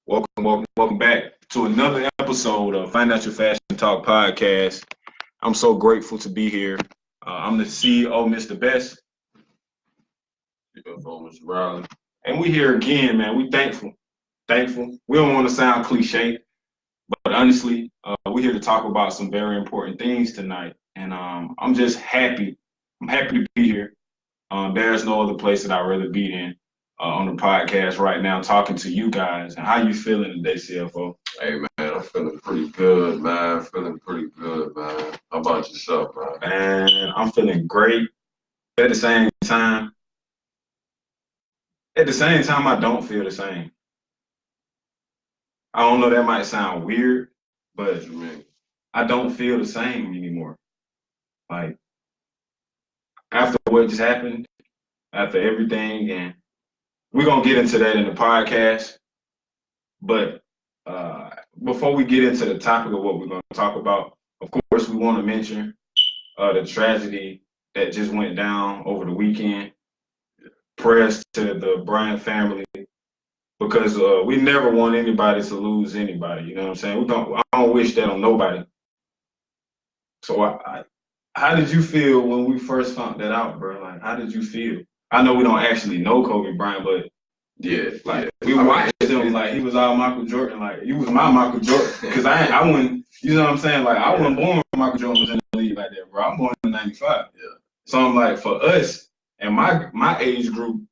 Welcome back to another episode of Financial Fashion Talk Podcast. I'm so grateful to be here. I'm the CEO, Mr. Best, Mr. Riley. and we here again, man. We thankful. We don't want to sound cliche, but honestly, we're here to talk about some very important things tonight, and I'm just happy. I'm happy to be here. There's no other place that I'd rather be in on the podcast right now, talking to you guys. And how you feeling today, CFO? Hey, man, I'm feeling pretty good, man. How about yourself, man? Man, I'm feeling great. At the same time, I don't feel the same. I don't know, that might sound weird, but I don't feel the same anymore. Like, after what just happened, after everything, and we're going to get into that in the podcast. But before we get into the topic of what we're going to talk about, of course, we want to mention the tragedy that just went down over the weekend. Prayers to the BRYANT family, because we never want anybody to lose anybody. You know what I'm saying? I don't wish that on nobody. So how did you feel when we first found that out, bro? Like, how did you feel? I know we don't actually know Kobe Bryant, but we watched him like he was all Michael Jordan. Like, he was my Michael Jordan, because I wouldn't, you know what I'm saying? Like, I wasn't born when Michael Jordan was in the league like that, bro. I'm born in '95. Yeah. So I'm like, for us and my age group,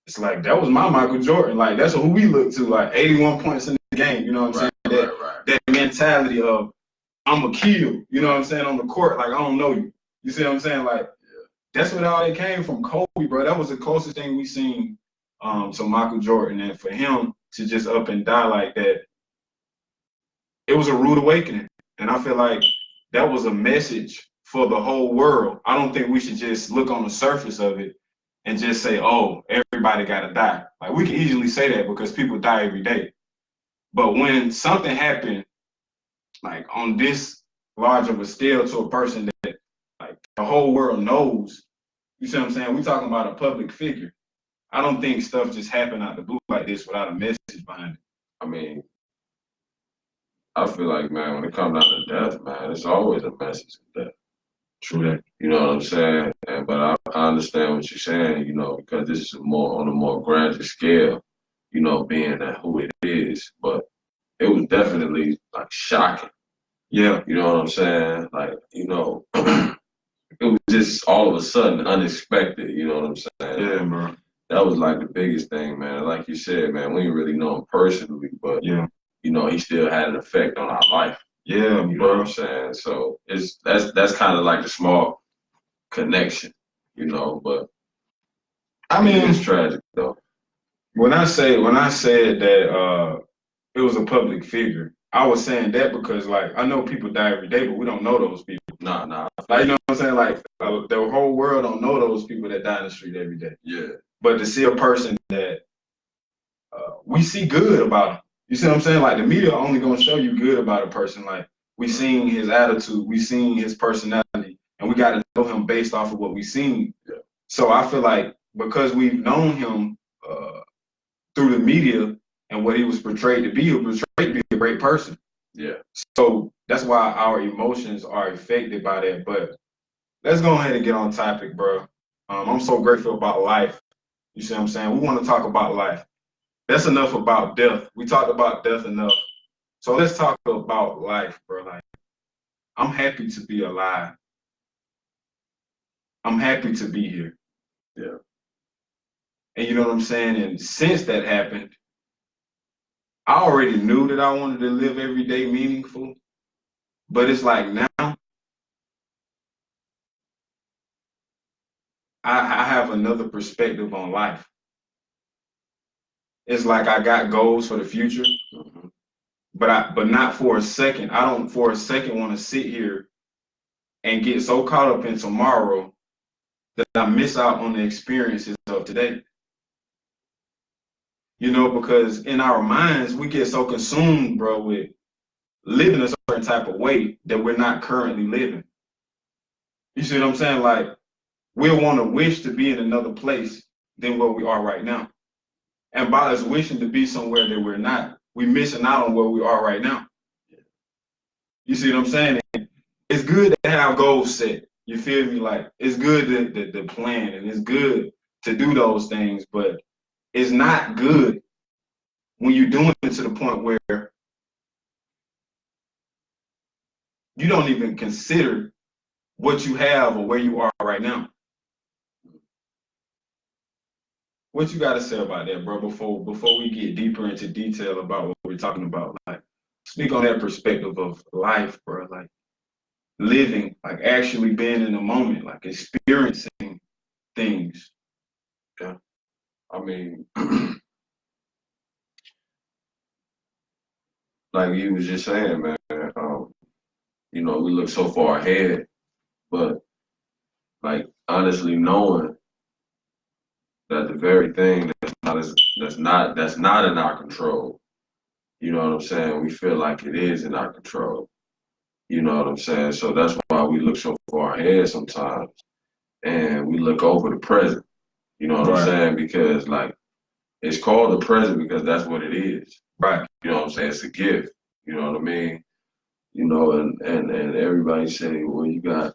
it's like that was my Michael Jordan. Like, that's who we look to. Like, 81 points in the game. You know what I'm saying? That mentality of I'm a kill. You know what I'm saying, on the court. Like, I don't know you. You see what I'm saying? Like, that's what all it came from, Kobe, bro. That was the closest thing we seen to Michael Jordan, and for him to just up and die like that, it was a rude awakening. And I feel like that was a message for the whole world. I don't think we should just look on the surface of it and just say, oh, everybody gotta die. Like, we can easily say that because people die every day. But when something happened, like on this large of a scale, to a person that like the whole world knows, you see what I'm saying? We're talking about a public figure. I don't think stuff just happened out the blue like this without a message behind it. I mean, I feel like, man, when it comes down to death, man, it's always a message of death. True that. You know what I'm saying? But I understand what you're saying, because this is on a more grander scale, being that who it is. But it was definitely like shocking. Yeah. You know what I'm saying? Like, it was just all of a sudden unexpected. You know what I'm saying? Yeah, bro. That was like the biggest thing, man. Like you said, man, we didn't really know him personally, but he still had an effect on our life. Yeah, you know what I'm saying? So that's kind of like a small connection, but I mean, it's tragic though. When I said that it was a public figure, I was saying that because, like, I know people die every day, but we don't know those people. Nah. Like, you know what I'm saying? Like, the whole world don't know those people that die in the street every day. Yeah. But to see a person that we see good about them, you see what I'm saying? Like, the media only gonna show you good about a person. Like, we seen his attitude, we seen his personality, and we got to know him based off of what we seen. Yeah. So I feel like because we've known him through the media and what he was portrayed to be, he was portrayed to be a great person. Yeah. So that's why our emotions are affected by that. But let's go ahead and get on topic, bro. I'm so grateful about life. You see what I'm saying? We want to talk about life. That's enough about death. We talked about death enough. So let's talk about life, bro. Like, I'm happy to be alive. I'm happy to be here. Yeah. And you know what I'm saying? And since that happened, I already knew that I wanted to live every day meaningful. But it's like now, I have another perspective on life. It's like I got goals for the future, but not for a second. I don't for a second want to sit here and get so caught up in tomorrow that I miss out on the experiences of today. Because in our minds, we get so consumed, bro, with living a certain type of way that we're not currently living. You see what I'm saying? Like, we'll want to wish to be in another place than where we are right now. And by us wishing to be somewhere that we're not, we missing out on where we are right now. You see what I'm saying? It's good to have goals set. You feel me? Like, it's good to plan, and it's good to do those things, but it's not good when you're doing it to the point where you don't even consider what you have or where you are right now. What you got to say about that, bro, before we get deeper into detail about what we're talking about? Like, speak on that perspective of life, bro. Like, living, like actually being in the moment, like experiencing things. Yeah. I mean, like you was just saying, man, you know, we look so far ahead, but like honestly knowing that the very thing that's not in our control, you know what I'm saying? We feel like it is in our control. You know what I'm saying? So that's why we look so far ahead sometimes, and we look over the present. You know what I'm saying? Because like it's called the present because that's what it is. Right. You know what I'm saying? It's a gift. You know what I mean? You know, and everybody say, well, you got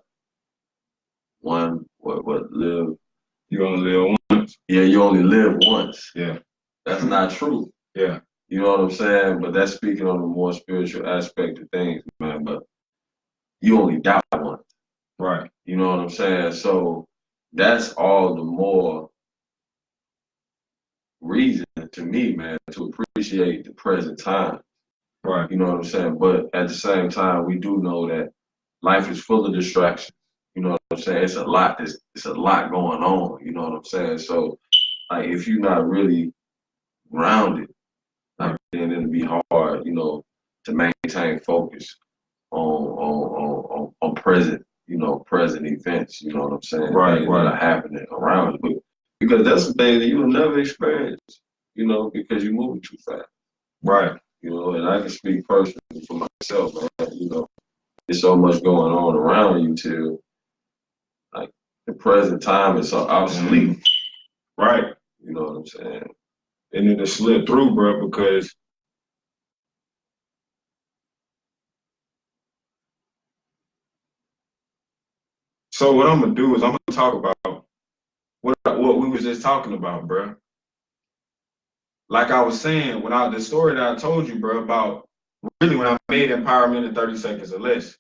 one, what live? You only live once. Yeah, you only live once. Yeah. That's not true. Yeah. You know what I'm saying? But that's speaking on the more spiritual aspect of things, man. But you only die once. Right. You know what I'm saying? So that's all the more reason to me, man, to appreciate the present time. Right. You know what I'm saying? But at the same time, we do know that life is full of distractions. You know what I'm saying? It's a lot going on. You know what I'm saying? So like if you're not really grounded, like then it'll be hard, you know, to maintain focus on present, you know, present events, you know what I'm saying? Right, Things that are happening around you. Because that's the thing that you'll never experience, you know, because you're moving too fast. Right. You know, and I can speak personally for myself, man. You know, there's so much going on around you till like the present time is so obsolete. Right. You know what I'm saying? And it'll slip through, bro, because so what I'm gonna do is I'm gonna talk about what we was just talking about, bro. Like I was saying, the story that I told you, bro, about really when I made Empowerment in 30 Seconds or Less.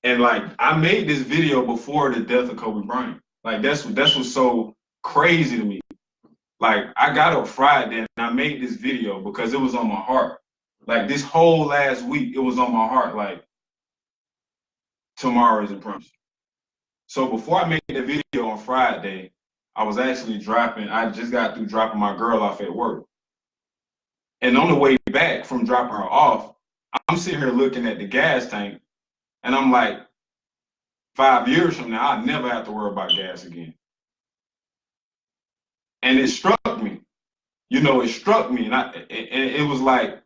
And like I made this video before the death of Kobe Bryant. Like that's what's so crazy to me. Like I got up Friday and I made this video because it was on my heart. Like this whole last week, it was on my heart. Like tomorrow isn't promised. So before I made the video on Friday, I was actually I just got through dropping my girl off at work. And on the way back from dropping her off, I'm sitting here looking at the gas tank and I'm like, 5 years from now, I'll never have to worry about gas again. And it struck me, you know, it struck me. And it was like,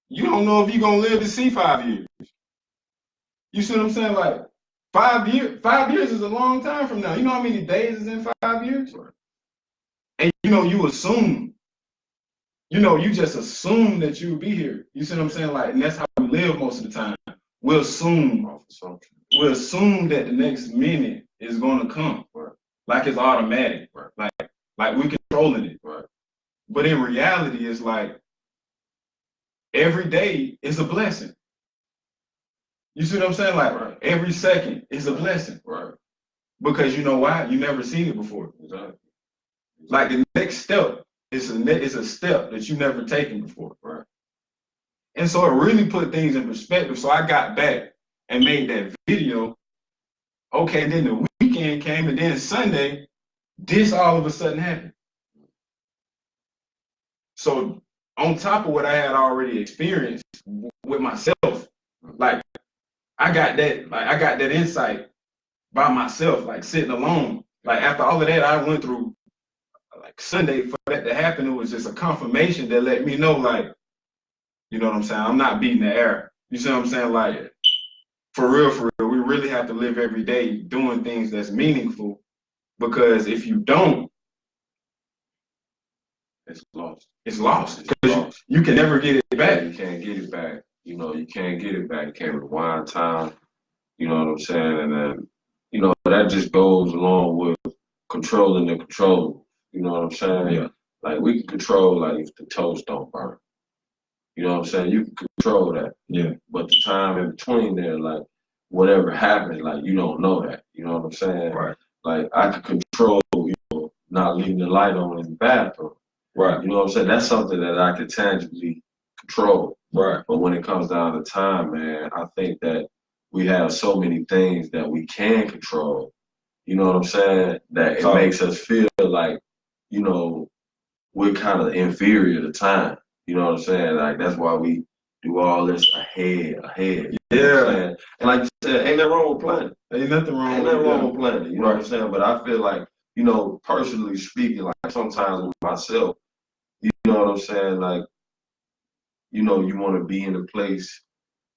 you don't know if you're going to live to see 5 years. You see what I'm saying? Like 5 years is a long time from now. You know how many days is in 5 years? And you know, you assume, you know, you just assume that you'll be here. You see what I'm saying? Like, and that's how we live most of the time. We'll assume that the next minute is going to come. Right. Like it's automatic. Right. Like we're controlling it. Right. But in reality, it's like every day is a blessing. You see what I'm saying? Like every second is a blessing. Right. Because you know why? You never seen it before. Exactly. Like the next step is a step that you never taken before. Right. And so it really put things in perspective. So I got back and made that video. Okay, then the weekend came, and then Sunday, this all of a sudden happened. So on top of what I had already experienced with myself, like I got that insight by myself, like sitting alone. Like after all of that I went through, like Sunday for that to happen, it was just a confirmation that let me know, like, you know what I'm saying? I'm not beating the air. You see what I'm saying? Like, for real, we really have to live every day doing things that's meaningful, because if you don't, it's lost. It's lost because you can never get it back. Yeah, you can't get it back. You know, you can't get it back. You can't rewind time. You know what I'm saying? And then, you know, that just goes along with controlling the control. You know what I'm saying? Yeah. Like we can control like if the toast don't burn. You know what I'm saying? You can control that. Yeah. But the time in between there, like whatever happens, like you don't know that. You know what I'm saying? Right. Like I could control, you know, not leaving the light on in the bathroom. Right. You know what I'm saying? That's something that I can tangibly control. Right. But when it comes down to time, man, I think that we have so many things that we can control. You know what I'm saying? That it makes us feel like, you know, we're kind of inferior to time. You know what I'm saying? Like that's why we do all this ahead. You know what I'm saying? And like you said, ain't nothing wrong with planning. Ain't nothing wrong with planning. You know what I'm saying? But I feel like, you know, personally speaking, like sometimes with myself, you know what I'm saying? Like, you know, you want to be in a place,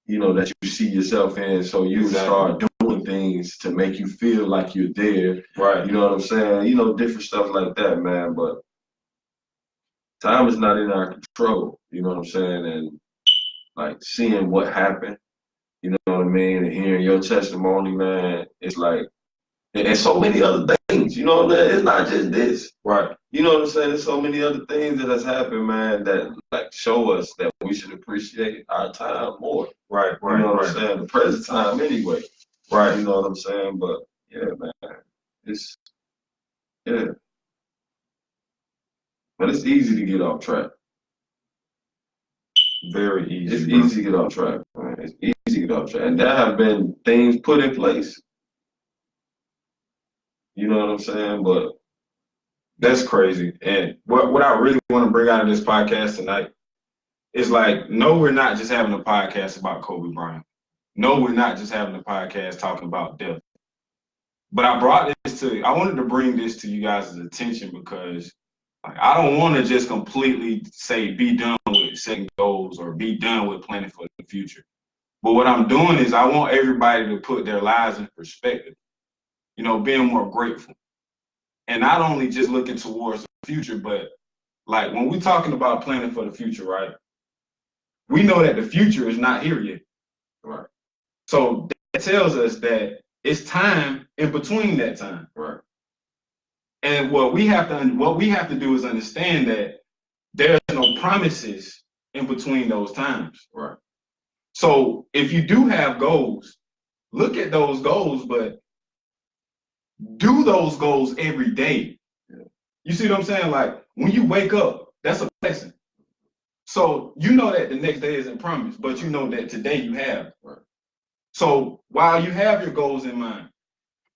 you know, that you see yourself in. So you start doing things to make you feel like you're there. Right. You know what I'm saying? You know, different stuff like that, man. But time is not in our control. You know what I'm saying? And like seeing what happened, you know what I mean? And hearing your testimony, man, it's like, and so many other things, you know what I mean? It's not just this. Right. You know what I'm saying? There's so many other things that has happened, man, that like show us that we should appreciate our time more. Right. You know what I'm saying? The present time anyway. Right. You know what I'm saying? But yeah, man. Yeah. But it's easy to get off track. Very easy. It's easy to get off track, man. It's easy to get off track. And there have been things put in place. You know what I'm saying? But that's crazy. And what I really want to bring out of this podcast tonight is like, no, we're not just having a podcast about Kobe Bryant. No, we're not just having a podcast talking about death. But I wanted to bring this to you guys' attention because like, I don't want to just completely say be done with setting goals or be done with planning for the future. But what I'm doing is I want everybody to put their lives in perspective, you know, being more grateful. And not only just looking towards the future, but like when we're talking about planning for the future, right? We know that the future is not here yet. Right. So that tells us that it's time in between that time. Right. And what we have to do is understand that there's no promises in between those times. Right. So if you do have goals, look at those goals, but do those goals every day. Yeah. You see what I'm saying? Like when you wake up, that's a blessing. So you know that the next day isn't promised, but you know that today you have. Right. So while you have your goals in mind,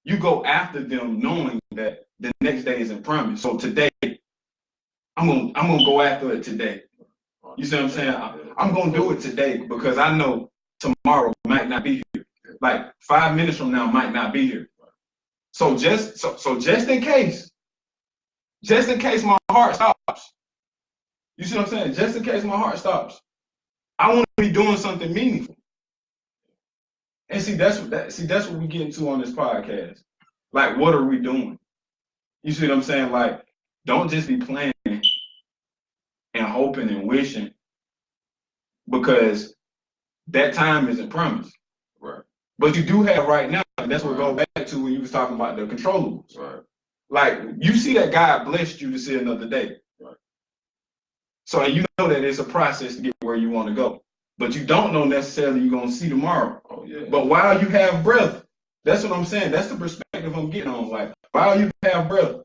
you go after them knowing that the next day isn't promised. So today, I'm gonna go after it today. You see what I'm saying? I'm gonna do it today because I know tomorrow might not be here. Like 5 minutes from now might not be here. So just in case my heart stops. You see what I'm saying? Just in case my heart stops, I want to be doing something meaningful. And see, that's what we get into on this podcast. Like, what are we doing? You see what I'm saying? Like, don't just be planning and hoping and wishing because that time isn't promised. Right. But you do have right now, and that's what goes back to when you was talking about the controllables. Right. Like, you see that God blessed you to see another day. Right. So, and you know that it's a process to get where you want to go. But you don't know necessarily you're going to see tomorrow. Oh, yeah. But while you have breath, that's what I'm saying. That's the perspective I'm getting on. Like, while you have breath,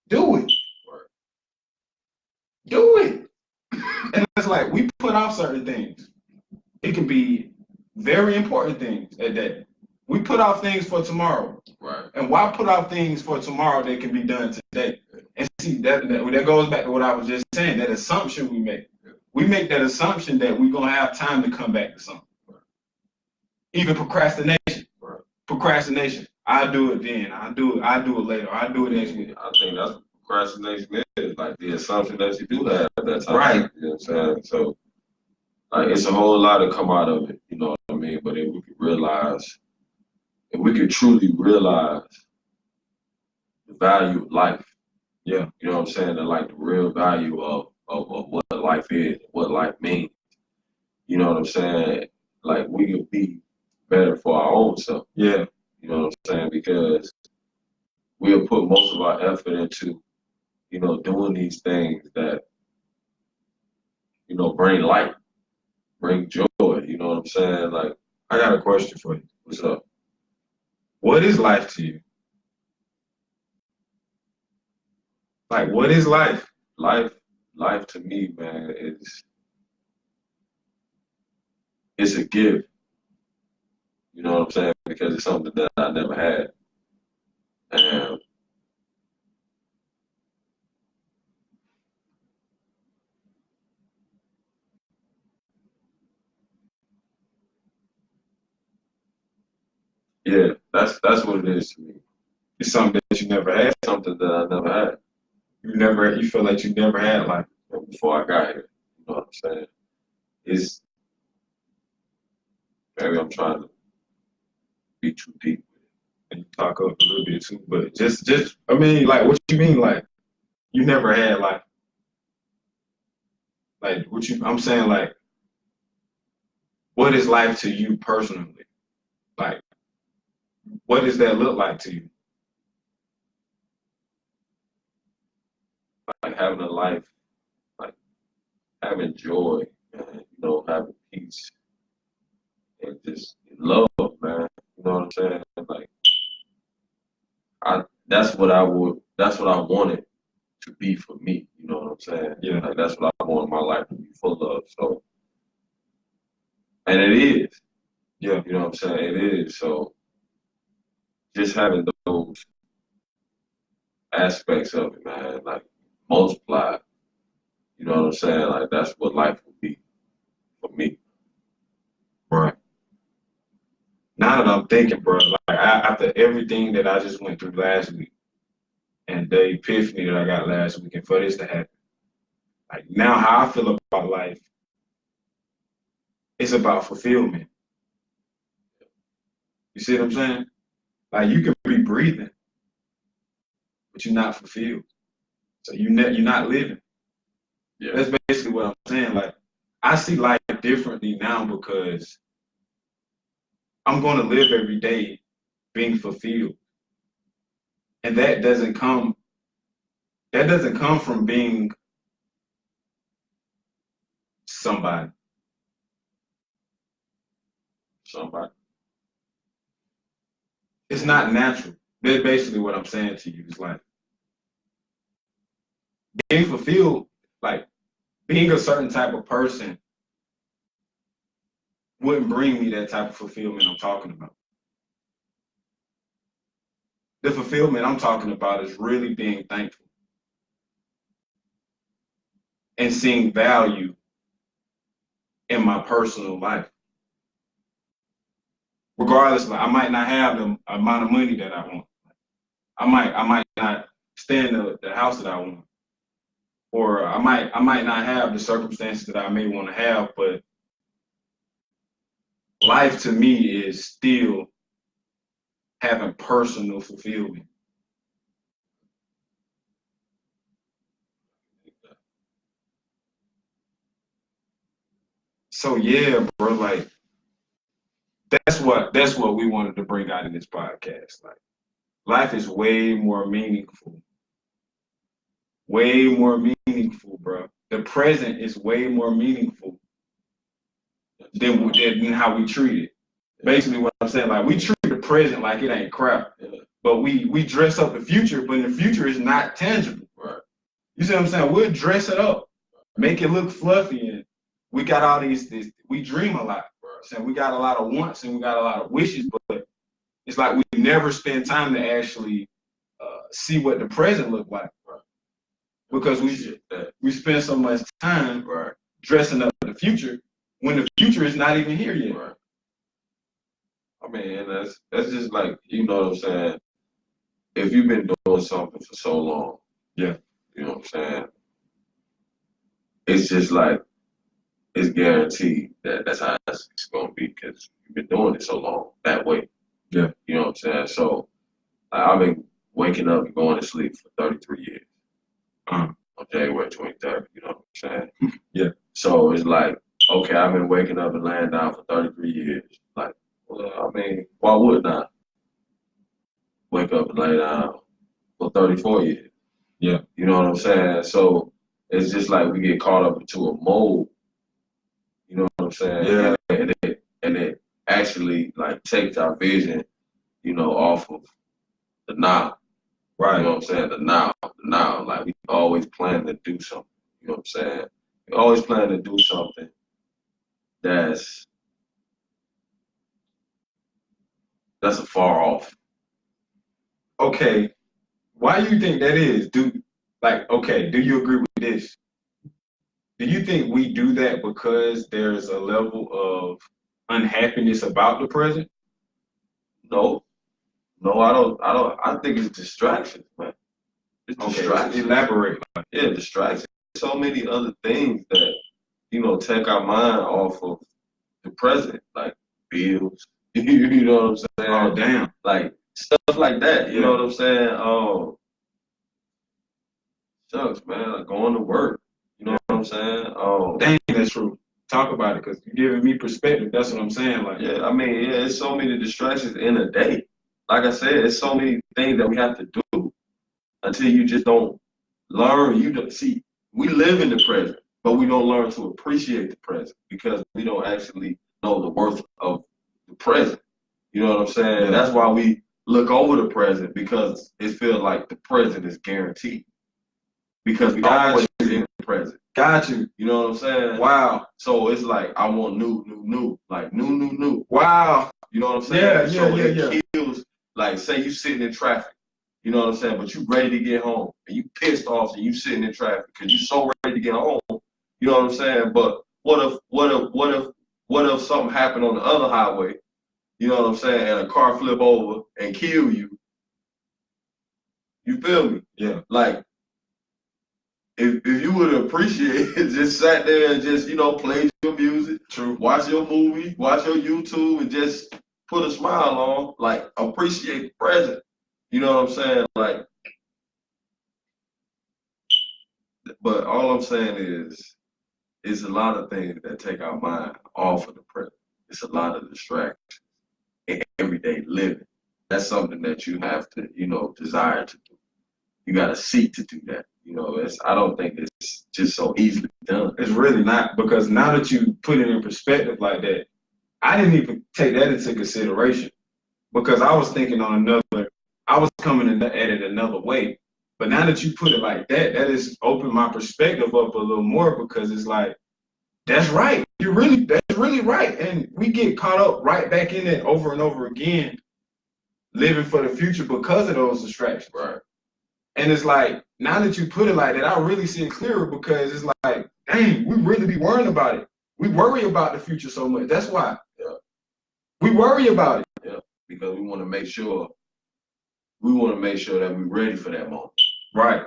do it. Right. Do it. And it's like, we put off certain things. It can be very important things at that. We put off things for tomorrow. Right. And why put off things for tomorrow that can be done today? And see, that goes back to what I was just saying, that assumption we make. We make that assumption that we're going to have time to come back to something. Right. Even procrastination. Right. Procrastination. I'll do it then. I'll do it later. I'll do it next week. I think that's what procrastination is, like the assumption that you do that at that time. Right. You know what I'm saying? So, like, it's a whole lot to come out of it, you know what I mean? But if we could truly realize the value of life, Yeah. You know what I'm saying? And like the real value of what life is, what life means. You know what I'm saying? Like we could be better for our own self. Yeah. You know what I'm saying? Because we'll put most of our effort into, doing these things that, bring light, bring joy. You know what I'm saying? Like, I got a question for you. what's up? What is life to you? Like, what is life? Life to me, man, it's a gift. You know what I'm saying? Because it's something that I never had. And yeah, that's what it is to me. It's something that you never had. Something that I never had. You feel like you never had life Before I got here. You know what I'm saying? It's maybe I'm trying to be too deep. and you talk up a little bit too. But I mean, like, what you mean, like, you never had life? Like, I'm saying, like, what is life to you personally? Like, what does that look like to you? Like having a life, like having joy, man, having peace and just love, man. You know what I'm saying? Like that's what I wanted to be for me. You know what I'm saying? Yeah. Like that's what I want my life to be full of. So, and it is. Yeah. You know what I'm saying? It is. So, just having those aspects of it, man, like multiplied. You know what I'm saying? Like that's what life would be for me. Right. Now that I'm thinking, bro, like, after everything that I just went through last week and the epiphany that I got last week, and for this to happen, like, now how I feel about life, it's about fulfillment. You see what I'm saying? Like, you can be breathing, but you're not fulfilled. So you're not living. Yeah. That's basically what I'm saying. Like, I see life differently now because I'm going to live every day being fulfilled, and that doesn't come from being somebody. Somebody. It's not natural. That's basically what I'm saying to you. It's like being fulfilled, like being a certain type of person wouldn't bring me that type of fulfillment I'm talking about. The fulfillment I'm talking about is really being thankful and seeing value in my personal life. Regardless, like, I might not have the amount of money that I want. I might not stay in the house that I want. Or I might not have the circumstances that I may want to have, but life to me is still having personal fulfillment. So yeah, bro, like that's what we wanted to bring out in this podcast. Like, life is way more meaningful, bro. The present is way more meaningful than how we treat it. Basically, what I'm saying, like, we treat the present like it ain't crap, but we dress up the future, but the future is not tangible. Right. You see what I'm saying? We'll dress it up, make it look fluffy, and we got all we dream a lot, bro. So we got a lot of wants and we got a lot of wishes, but it's like we never spend time to actually see what the present look like, bro. Because we spend so much time dressing up the future when the future is not even here yet. Right. I mean, and that's just like, you know what I'm saying? If you've been doing something for so long, yeah, you know what I'm saying? It's just like, it's guaranteed that that's how it's going to be because you've been doing it so long that way. Yeah. You know what I'm saying? So I've been waking up and going to sleep for 33 years. on January 23rd. You know what I'm saying? Yeah. So it's like, okay, I've been waking up and laying down for 33 years. Like, well, I mean, why would not wake up and lay down for 34 years? Yeah. You know what I'm saying? So it's just like we get caught up into a mold. You know what I'm saying? Yeah. And it actually like takes our vision, you know, off of the now. Right. You know what I'm saying? The now. Like we always plan to do something. You know what I'm saying? We always plan to do something that's a far off. Okay. Why do you think that is? Do you agree with this? Do you think we do that because there's a level of unhappiness about the present? No, I don't. I think it's distractions, man. It's distractions. Elaborate. Yeah, distractions. So many other things that, you know, take our mind off of the present, like bills. You know what I'm saying? Oh, damn. Like stuff like that. You know what I'm saying? Oh, shucks, man. Like going to work. You know what I'm saying? Oh, dang, that's true. Talk about it, because you're giving me perspective. That's what I'm saying. Like, yeah, I mean, yeah, it's so many distractions in a day. Like I said, it's so many things that we have to do until you just don't learn. You don't see. We live in the present, but we don't learn to appreciate the present because we don't actually know the worth of the present. You know what I'm saying? Yeah. That's why we look over the present, because it feels like the present is guaranteed. Because we always in the present. Got you. You know what I'm saying? Wow. So it's like I want new. Like new. Wow. You know what I'm saying? Yeah. It kills, like say you sitting in traffic. You know what I'm saying? But you ready to get home and you pissed off and you sitting in traffic because you so ready to get home. You know what I'm saying? But what if something happened on the other highway? You know what I'm saying? And a car flip over and kill you. You feel me? Yeah. Like if you would appreciate it, just sat there and just, you know, played your music, True. watch your movie, watch your YouTube, and just put a smile on, like appreciate the present. You know what I'm saying? Like, but all I'm saying is, it's a lot of things that take our mind off of the present. It's a lot of distractions in everyday living. That's something that you have to, you know, desire to do. You got to seek to do that. You know, I don't think it's just so easily done. It's really not, because now that you put it in perspective like that, I didn't even take that into consideration, because I was thinking I was coming at it another way. But now that you put it like that, that has opened my perspective up a little more, because it's like, that's right. That's really right. And we get caught up right back in it over and over again, living for the future because of those distractions. Right. And it's like, now that you put it like that, I really see it clearer, because it's like, dang, we really be worrying about it. We worry about the future so much. That's why. Yeah. We worry about it. Yeah. Because we want to make sure that we're ready for that moment. Right.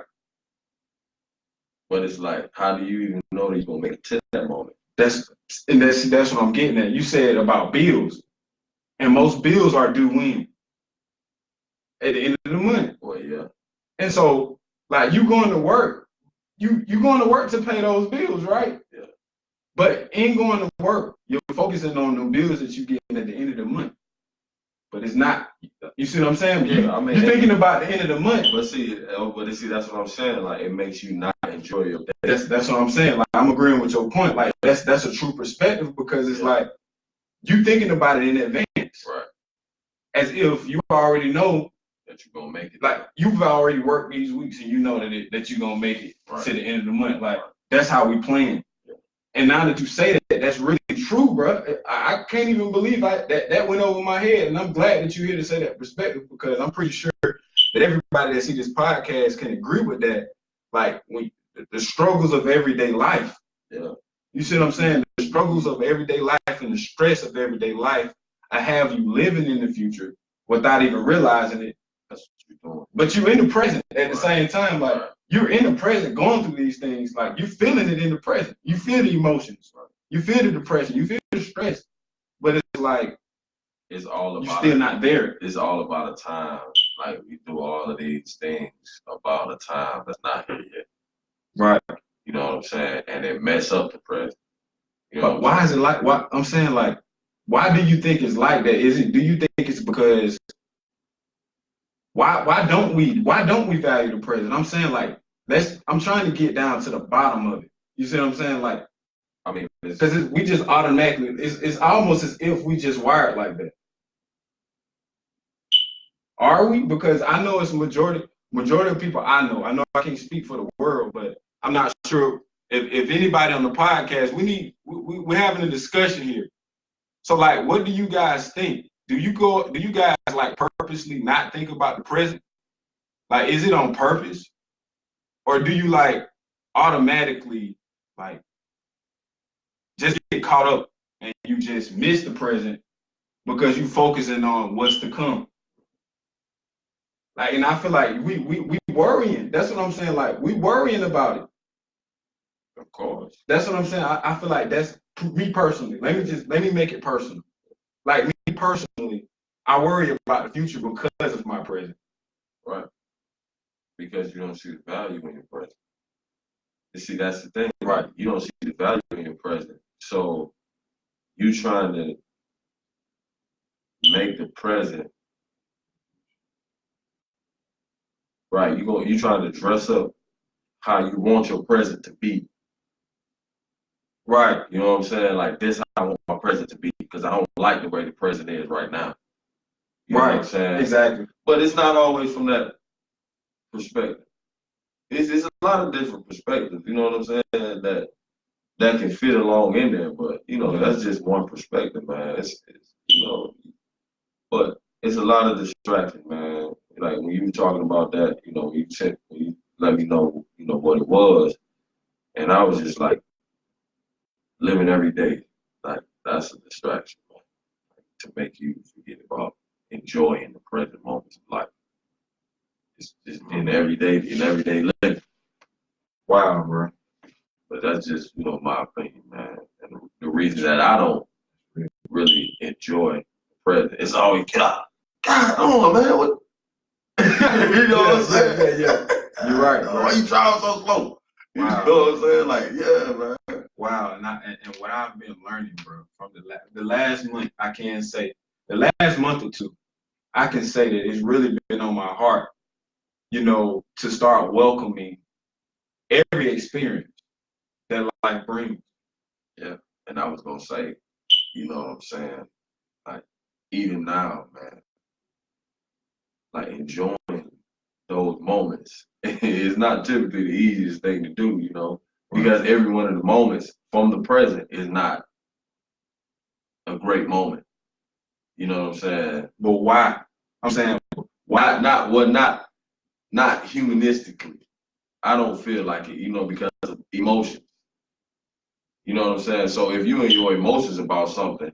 But it's like, how do you even know that you're gonna make it to that moment? That's what I'm getting at. You said about bills. And most bills are due when? At the end of the month. Well, yeah. And so, like, you going to work, you going to work to pay those bills, right? Yeah. But in going to work, you're focusing on the bills that you get at the end of the month. But it's not. You see what I'm saying? Yeah, I mean, you're thinking about the end of the month. But see, that's what I'm saying. Like, it makes you not enjoy your day. That's what I'm saying. Like, I'm agreeing with your point. Like, that's a true perspective, because it's like you thinking about it in advance, right? As if you already know that you're gonna make it. Like, you've already worked these weeks and you know that you're gonna make it to the end of the month. Like, that's how we plan. Yeah. And now that you say that, that's really true, bro. I can't even believe that went over my head. And I'm glad that you're here to say that perspective, because I'm pretty sure that everybody that see this podcast can agree with that. Like, when the struggles of everyday life. Yeah. You see what I'm saying? The struggles of everyday life and the stress of everyday life, I have you living in the future without even realizing it. That's what you're doing. But you're in the present at the same time. Like, you're in the present going through these things. Like, you're feeling it in the present. You feel the emotions. You feel the depression. You feel the stress. But it's like, it's all about, you're still not there. It's all about a time. Like, we do all of these things about a time that's not here yet. Right. You know what I'm saying? And it mess up the president. You know But why is it like? Why I'm saying like, why do you think it's like that? Is it? Do you think it's because why don't we value the president? I'm saying like I'm trying to get down to the bottom of it. You see what I'm saying? Like, I mean, because we just automatically it's almost as if we just wired like that. Are we? Because I know it's majority of people I know. I know I can't speak for the world, but I'm not sure if anybody on the podcast. We're having a discussion here. So like, what do you guys think? Do you guys like purposely not think about the present? Like, is it on purpose? Or do you like automatically like just get caught up and you just miss the present because you focusing on what's to come? Like, and I feel like we worrying. That's what I'm saying. Like, we worrying about it. of course. That's what I'm saying. I feel like that's me personally. Let me make it personal. Like me personally, I worry about the future because of my present. Right. Because you don't see the value in your present. You see, that's the thing. Right. You don't see the value in your present. So you trying to make the present right. You trying to dress up how you want your present to be. Right. You know what I'm saying? Like this how I want my present to be because I don't like the way the present is right now. You know what I'm saying? Exactly. But it's not always from that perspective. It's a lot of different perspectives, you know what I'm saying, that can fit along in there. But, you know, that's just one perspective, man. It's you know, but it's a lot of distraction, man. Like when you were talking about that, you know, when you let me know, you know, what it was, and I was just like living every day. Like that's a distraction, man, to make you forget about enjoying the present moments of life. It's just in everyday living. Wow, bro. But that's just, you know, my opinion, man. And the reason that I don't really enjoy the present, it's always God on, man. What? You know what I'm saying? Yeah. You're right, bro. Why you driving so slow? You Wow. know what I'm saying? Like, yeah, man. Wow, and what I've been learning, bro, from the last month, I can say the last month or two, I can say that it's really been on my heart, you know, to start welcoming every experience that life brings. Yeah, and I was gonna say, you know what I'm saying? Like, even now, man, like enjoying those moments is not typically the easiest thing to do, you know, because every one of the moments from the present is not a great moment. You know what I'm saying? But why? I'm saying why? Not humanistically. I don't feel like it, you know, because of emotions. You know what I'm saying? So if you and your emotions about something,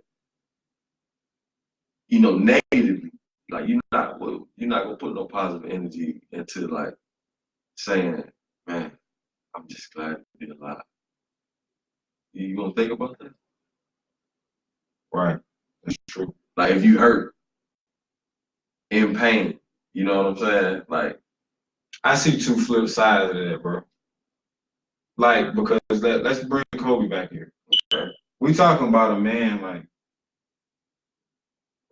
you know, negatively, like you're not gonna put no positive energy into like saying, man, I'm just glad to be alive. You gonna think about that? Right. That's true. Like if you hurt in pain, you know what I'm saying? Like I see two flip sides of that, bro. Like, because let's bring Kobe back here. okay. We talking about a man like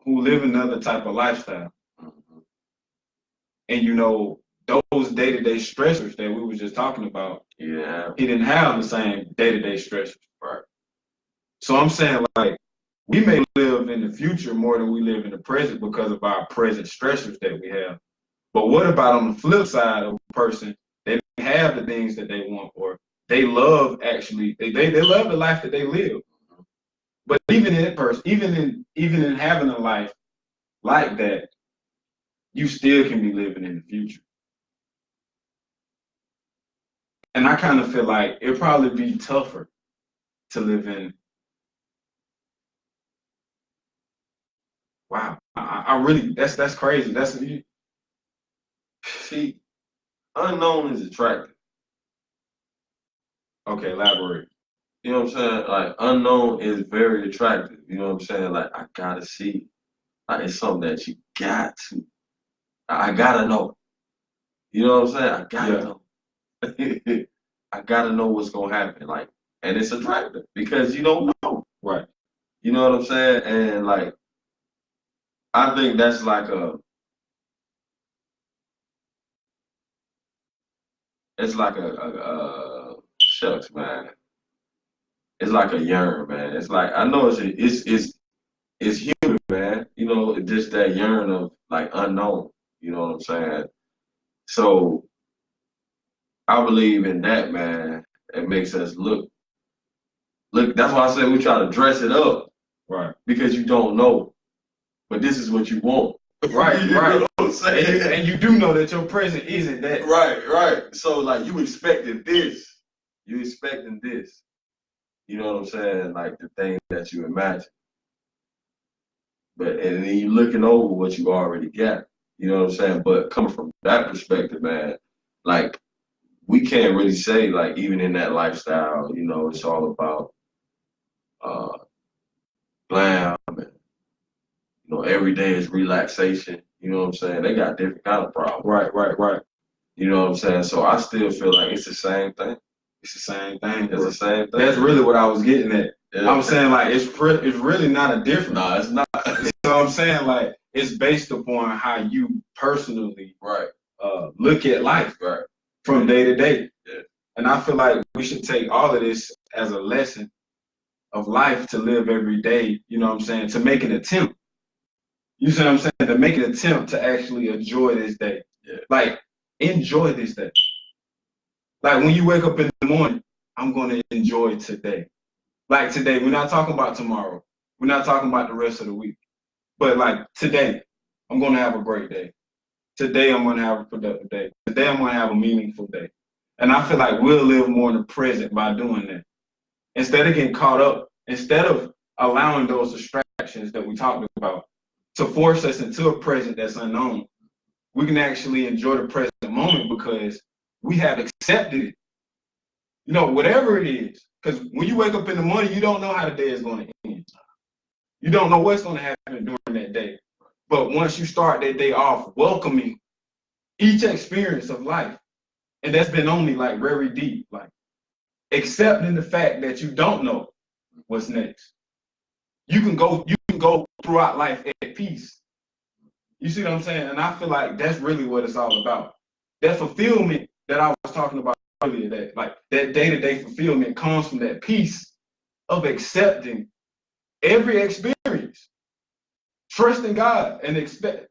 who live another type of lifestyle. Mm-hmm. And you know, those day-to-day stressors that we were just talking about, Yeah. he didn't have the same day-to-day stressors. Right. So I'm saying like we may live in the future more than we live in the present because of our present stressors that we have. But what about on the flip side of a person, they have the things that they want, or they love actually, they love the life that they live. But even in that person, even in having a life like that, you still can be living in the future. And I kind of feel like it'd probably be tougher to live in. Wow, I really that's crazy. That's See, unknown is attractive. okay. Elaborate. You know what I'm saying? Like unknown is very attractive. You know what I'm saying? Like I gotta see. Like it's something that you got to. I gotta know. You know what I'm saying? I gotta know. I gotta know what's gonna happen. Like, and it's attractive because you don't know. Right. You know what I'm saying? And like, I think that's like it's like shucks, man. It's like a yearn, man. It's like I know it's human, man. You know, it's just that yearn of like unknown. You know what I'm saying? So I believe in that, man. It makes us look. That's why I say we try to dress it up, right? Because you don't know, but this is what you want, right? You right. know what I'm saying? And you do know that your present isn't that, right. So like you expecting this, you know what I'm saying? Like the thing that you imagine, but and then you looking over what you already got. You know what I'm saying? But coming from that perspective, man, like we can't really say like even in that lifestyle, you know, it's all about glam and you know every day is relaxation. You know what I'm saying? They got different kind of problems. Right. You know what I'm saying? So I still feel like it's the same thing. It's the same thing. It's the same thing. That's really what I was getting at. Yeah. I'm saying like it's really not a difference. No, it's not. So I'm saying like it's based upon how you personally look at life from day to day. Yeah. And I feel like we should take all of this as a lesson of life to live every day, you know what I'm saying, to make an attempt. You see what I'm saying? To make an attempt to actually enjoy this day. Yeah. Like, enjoy this day. Like, when you wake up in the morning, I'm going to enjoy today. Like, today, we're not talking about tomorrow. We're not talking about the rest of the week. But, like, today, I'm going to have a great day. Today, I'm going to have a productive day. Today, I'm going to have a meaningful day. And I feel like we'll live more in the present by doing that. Instead of getting caught up, instead of allowing those distractions that we talked about to force us into a present that's unknown, we can actually enjoy the present moment because we have accepted it. You know, whatever it is. Because when you wake up in the morning, you don't know how the day is going to end. You don't know what's going to happen during that day. But once you start that day off welcoming each experience of life, and that's been only like very deep, like accepting the fact that you don't know what's next. You can go throughout life at peace. You see what I'm saying? And I feel like that's really what it's all about. That fulfillment that I was talking about earlier, that like that day-to-day fulfillment comes from that peace of accepting every experience. Trusting God and accepting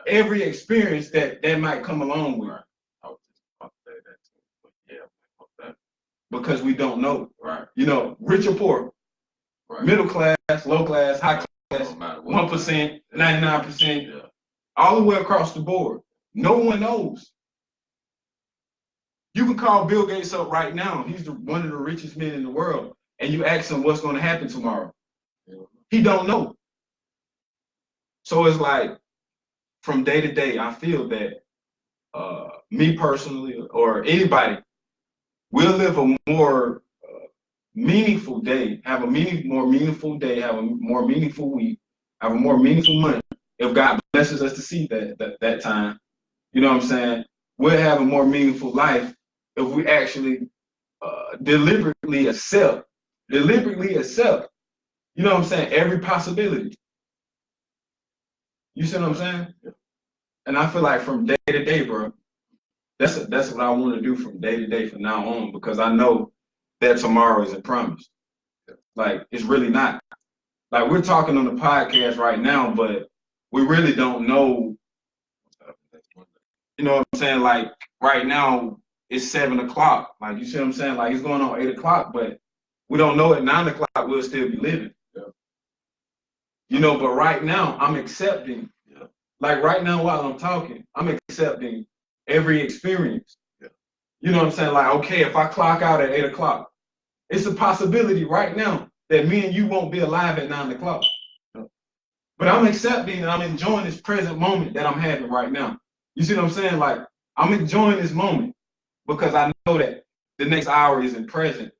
every experience that might come along with. I was just about to say that too. But yeah, because we don't know. Right. You know, rich or poor, middle class, low class, high class, 1%, 99%, all the way across the board. No one knows. You can call Bill Gates up right now. He's one of the richest men in the world. And you ask him what's going to happen tomorrow. He don't know. So it's like from day to day, I feel that me personally or anybody will live a more meaningful day, have a more meaningful day, have a more meaningful week, have a more meaningful month. If God blesses us to see that time, you know what I'm saying? We'll have a more meaningful life if we actually deliberately accept, you know what I'm saying, every possibility. You see what I'm saying? And I feel like from day to day, bro, that's what I want to do from day to day from now on, because I know that tomorrow isn't promised. Like, it's really not. Like, we're talking on the podcast right now, but we really don't know. You know what I'm saying? Like, right now, it's 7 o'clock. Like, you see what I'm saying? Like, it's going on 8 o'clock, but we don't know at 9 o'clock we'll still be living. Yeah. You know, but right now, I'm accepting. Yeah. Like, right now while I'm talking, I'm accepting every experience. Yeah. You know what I'm saying? Like, okay, if I clock out at 8 o'clock, it's a possibility right now that me and you won't be alive at 9 o'clock. Yeah. But I'm accepting and I'm enjoying this present moment that I'm having right now. You see what I'm saying? Like, I'm enjoying this moment because I know that the next hour isn't present.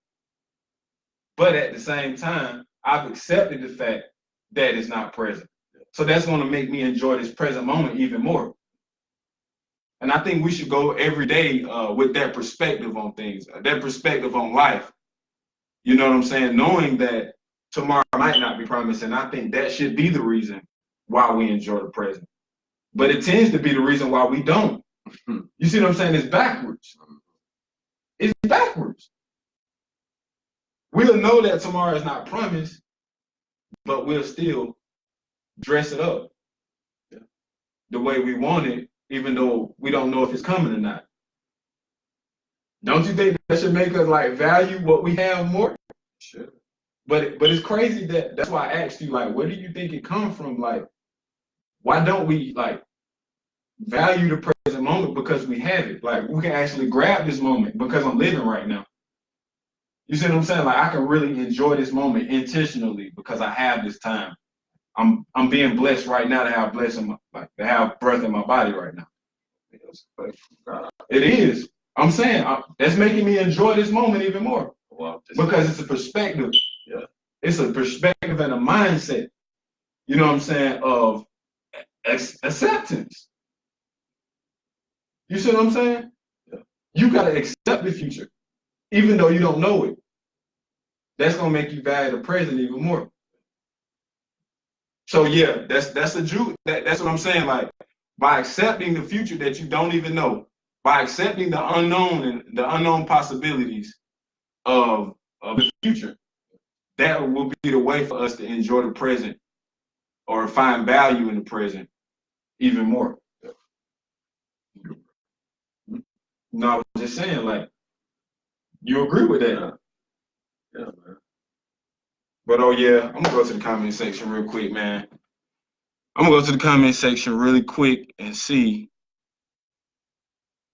But at the same time, I've accepted the fact that it's not present. So that's going to make me enjoy this present moment even more. And I think we should go every day with that perspective on things, that perspective on life. You know what I'm saying? Knowing that tomorrow might not be promised. And I think that should be the reason why we enjoy the present. But it tends to be the reason why we don't. You see what I'm saying? It's backwards. It's backwards. We'll know that tomorrow is not promised, but we'll still dress it up the way we want it, even though we don't know if it's coming or not. Don't you think that should make us like value what we have more? Sure. But it's crazy that's why I asked you, like, where do you think it comes from? Like, why don't we like value the present moment? Because we have it. Like, we can actually grab this moment because I'm living right now. You see what I'm saying? Like, I can really enjoy this moment intentionally because I have this time. I'm being blessed right now to have to have breath in my body right now. It is. I'm saying that's making me enjoy this moment even more because it's a perspective. Yeah. It's a perspective and a mindset. You know what I'm saying? Of acceptance. You see what I'm saying? Yeah. You gotta accept the future, even though you don't know it. That's gonna make you value the present even more. So yeah, that's what I'm saying. Like, by accepting the future that you don't even know, by accepting the unknown and the unknown possibilities of the future, that will be the way for us to enjoy the present or find value in the present even more. No, I was just saying, like, you agree with that? Yeah, man. But oh yeah, I'm gonna go to the comment section real quick, man. I'm gonna go to the comment section really quick and see.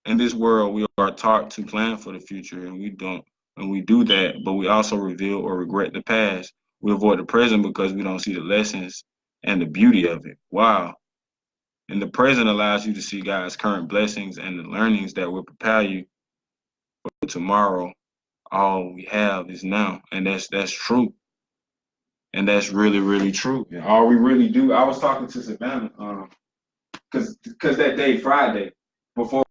In this world, we are taught to plan for the future, and we don't. And we do that, but we also reveal or regret the past. We avoid the present because we don't see the lessons and the beauty of it. Wow. And the present allows you to see God's current blessings and the learnings that will prepare you for tomorrow. All we have is now, and that's true. And that's really, really true. And all we really do. I was talking to Savannah, because that day, Friday, before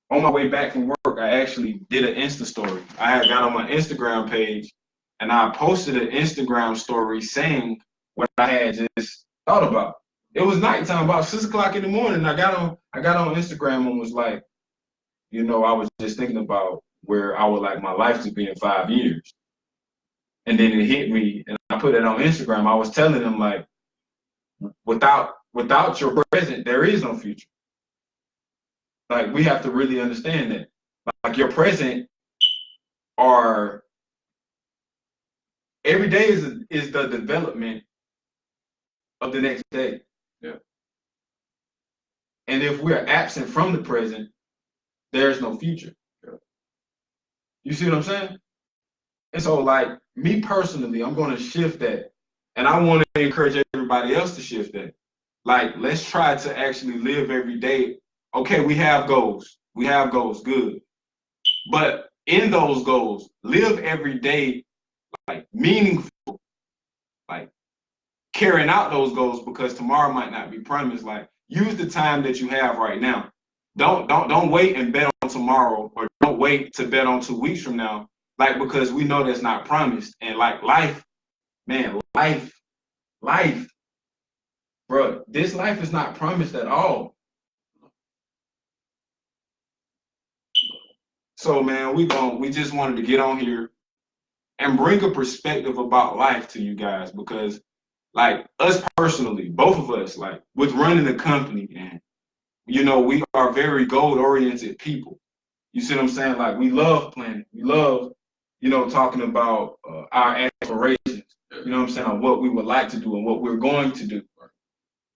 on my way back from work, I actually did an Insta story. I had got on my Instagram page and I posted an Instagram story saying what I had just thought about. It was nighttime, about 6 o'clock in the morning. I got on Instagram and was like, you know, I was just thinking about where I would like my life to be in 5 years. And then it hit me and I put it on Instagram. I was telling them, like, without your present, there is no future. Like, we have to really understand that. Like, your present are every day is the development of the next day. Yeah. And if we're absent from the present, there's no future. Yeah. You see what I'm saying? And so, like, me personally, I'm going to shift that. And I want to encourage everybody else to shift that. Like, let's try to actually live every day. Okay, we have goals. We have goals, good. But in those goals, live every day like meaningful, like carrying out those goals because tomorrow might not be promised. Like, use the time that you have right now. Don't wait and bet on tomorrow, or don't wait to bet on 2 weeks from now. Like, because we know that's not promised. And like life, man, life, bro, this life is not promised at all. So man, we just wanted to get on here and bring a perspective about life to you guys, because like us personally, both of us, like with running a company, and you know, we are very goal oriented people. You see what I'm saying? Like, we love planning. We love, you know, talking about our aspirations, you know what I'm saying, what we would like to do and what we're going to do.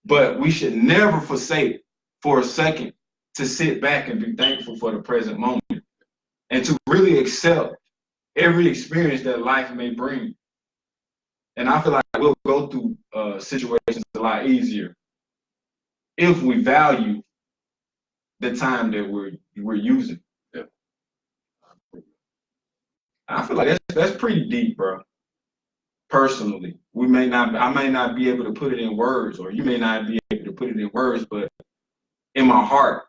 But we should never forsake for a second to sit back and be thankful for the present moment and to really accept every experience that life may bring. And I feel like we'll go through situations a lot easier if we value the time that we're using. Yeah. I feel like that's pretty deep, bro. Personally, I may not be able to put it in words, or you may not be able to put it in words, but in my heart,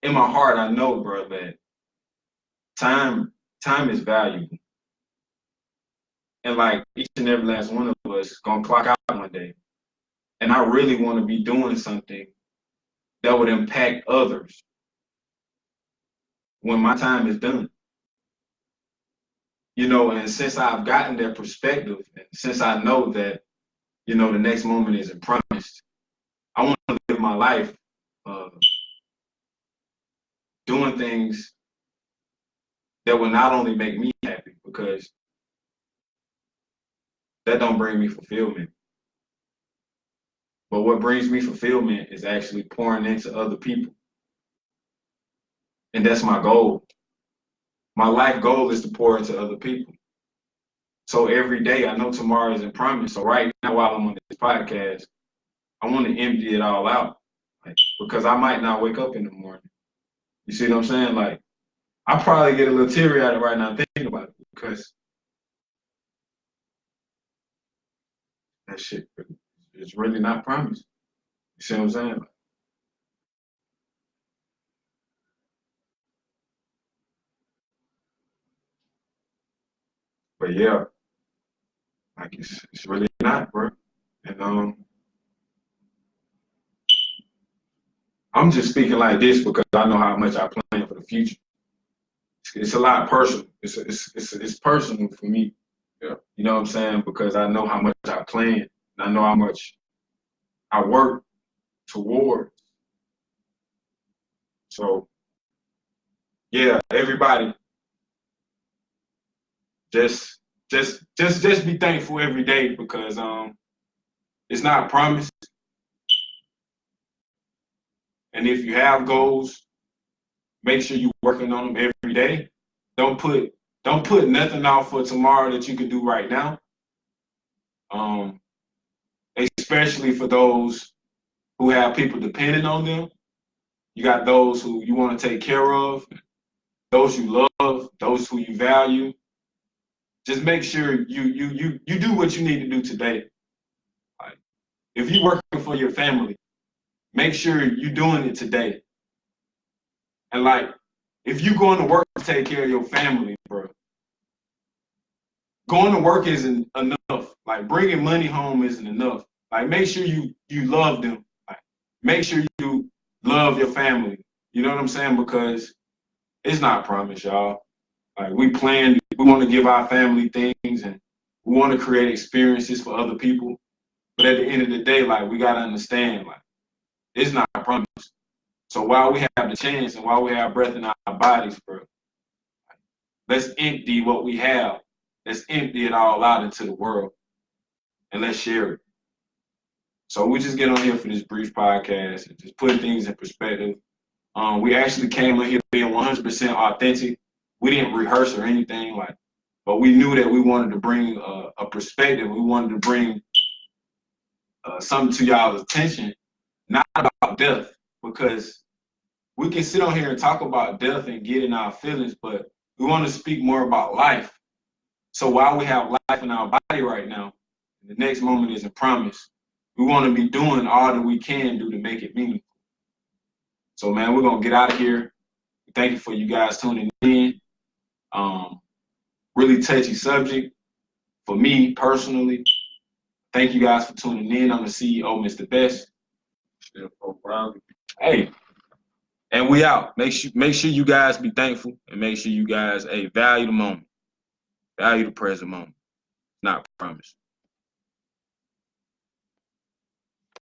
in my heart, I know, bro, that time is valuable. And like each and every last one of us gonna clock out one day. And I really want to be doing something that would impact others when my time is done. You know, and since I've gotten that perspective, and since I know that, you know, the next moment isn't promised, I want to live my life doing things that will not only make me happy, because that don't bring me fulfillment. But what brings me fulfillment is actually pouring into other people. And that's my goal. My life goal is to pour into other people. So every day, I know tomorrow isn't promised. So right now, while I'm on this podcast, I want to empty it all out, like, because I might not wake up in the morning. You see what I'm saying? Like, I probably get a little teary at it right now thinking about it, because that shit is really not promised. You see what I'm saying? But yeah, like it's really not, bro. And I'm just speaking like this because I know how much I plan for the future. It's a lot personal. It's personal for me. Yeah. You know what I'm saying? Because I know how much I plan. And I know how much I work toward. So yeah, everybody just be thankful every day, because it's not promised. And if you have goals, make sure you're working on them every day. Don't put nothing off for tomorrow that you can do right now. Especially for those who have people depending on them. You got those who you want to take care of, those you love, those who you value. Just make sure you do what you need to do today. Like, if you're working for your family, make sure you're doing it today. And like, if you're going to work to take care of your family, bro, going to work isn't enough. Like, bringing money home isn't enough. Like, make sure you love them. Like, make sure you love your family. You know what I'm saying? Because it's not promised, y'all. Like, we want to give our family things, and we want to create experiences for other people. But at the end of the day, like, we gotta understand, like, it's not promised. So while we have the chance and while we have breath in our bodies, bro, let's empty what we have. Let's empty it all out into the world, and let's share it. So we just get on here for this brief podcast and just put things in perspective. We actually came on here being 100% authentic. We didn't rehearse or anything, like, but we knew that we wanted to bring a perspective. We wanted to bring something to y'all's attention, not about death, because we can sit on here and talk about death and get in our feelings, but we want to speak more about life. So while we have life in our body right now, the next moment isn't promised. We want to be doing all that we can do to make it meaningful. So, man, we're going to get out of here. Thank you for you guys tuning in. Really touchy subject for me personally. Thank you guys for tuning in. I'm the CEO, Mr. Best. Hey, and we out. Make sure you guys be thankful, and make sure you guys value the moment. Value the present moment. Not promised.